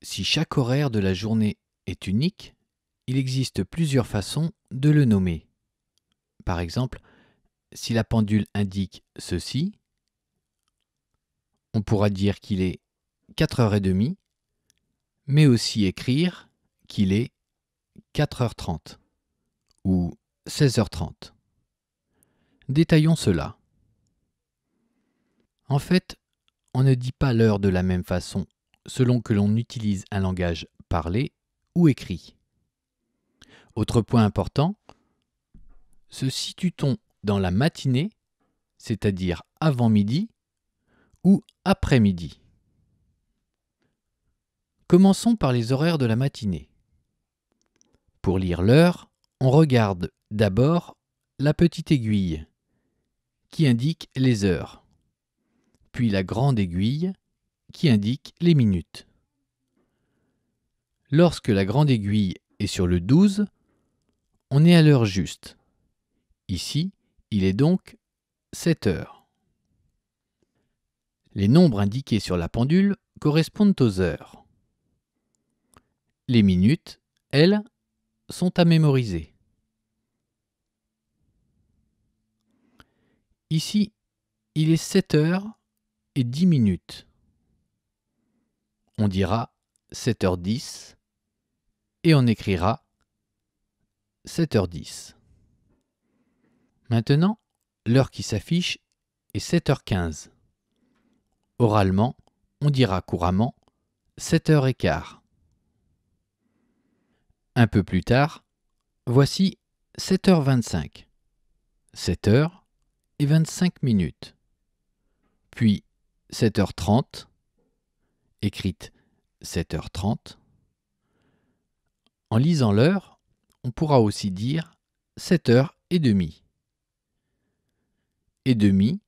Si chaque horaire de la journée est unique, il existe plusieurs façons de le nommer. Par exemple, si la pendule indique ceci, on pourra dire qu'il est 4h30, mais aussi écrire qu'il est 4h30 ou 16h30. Détaillons cela. En fait, on ne dit pas l'heure de la même façon selon que l'on utilise un langage parlé ou écrit. Autre point important, se situe-t-on dans la matinée, c'est-à-dire avant midi, ou après midi? Commençons par les horaires de la matinée. Pour lire l'heure, on regarde d'abord la petite aiguille qui indique les heures, puis la grande aiguille qui indique les minutes. Lorsque la grande aiguille est sur le 12, on est à l'heure juste. Ici, il est donc 7 heures. Les nombres indiqués sur la pendule correspondent aux heures. Les minutes, elles, sont à mémoriser. Ici, il est 7 heures et 10 minutes. On dira 7h10 et on écrira 7h10. Maintenant, l'heure qui s'affiche est 7h15. Oralement, on dira couramment 7h15. Un peu plus tard, voici 7h25. 7h et 25 minutes. Puis 7h30, écrite 7h30. En lisant l'heure, on pourra aussi dire 7h30. Et demi,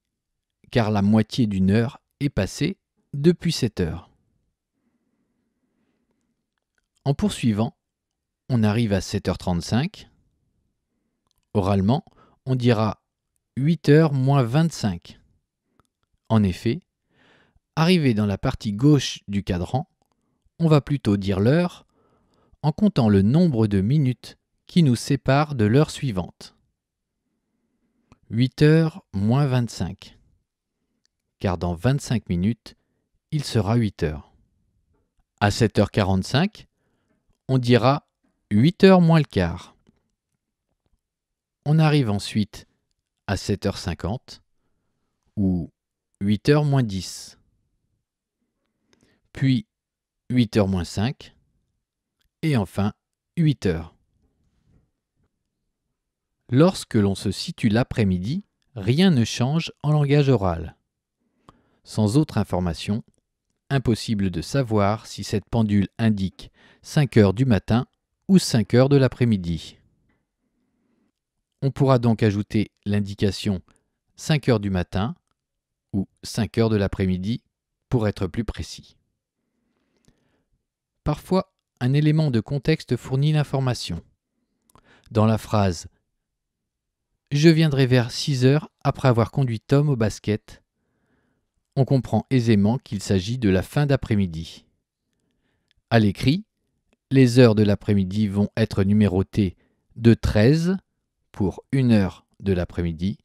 car la moitié d'une heure est passée depuis 7 heures. En poursuivant, on arrive à 7h35. Oralement, on dira 8h moins 25. En effet, arrivé dans la partie gauche du cadran, on va plutôt dire l'heure en comptant le nombre de minutes qui nous séparent de l'heure suivante. 8h moins 25. Car dans 25 minutes, il sera 8 heures. À 7h45, on dira 8h moins le quart. On arrive ensuite à 7h50 ou 8h moins 10. Puis 8h moins 5 et enfin 8 heures. Lorsque l'on se situe l'après-midi, rien ne change en langage oral. Sans autre information, impossible de savoir si cette pendule indique 5 heures du matin ou 5 heures de l'après-midi. On pourra donc ajouter l'indication 5 heures du matin ou 5 heures de l'après-midi pour être plus précis. Parfois, un élément de contexte fournit l'information. Dans la phrase « Je viendrai vers 6 heures après avoir conduit Tom au basket », on comprend aisément qu'il s'agit de la fin d'après-midi. À l'écrit, les heures de l'après-midi vont être numérotées de 13 pour 1 heure de l'après-midi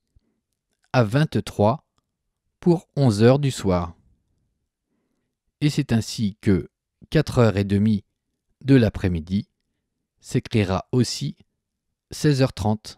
à 23 pour 11 heures du soir. Et c'est ainsi que 4h30 de l'après-midi s'écrira aussi 16h30.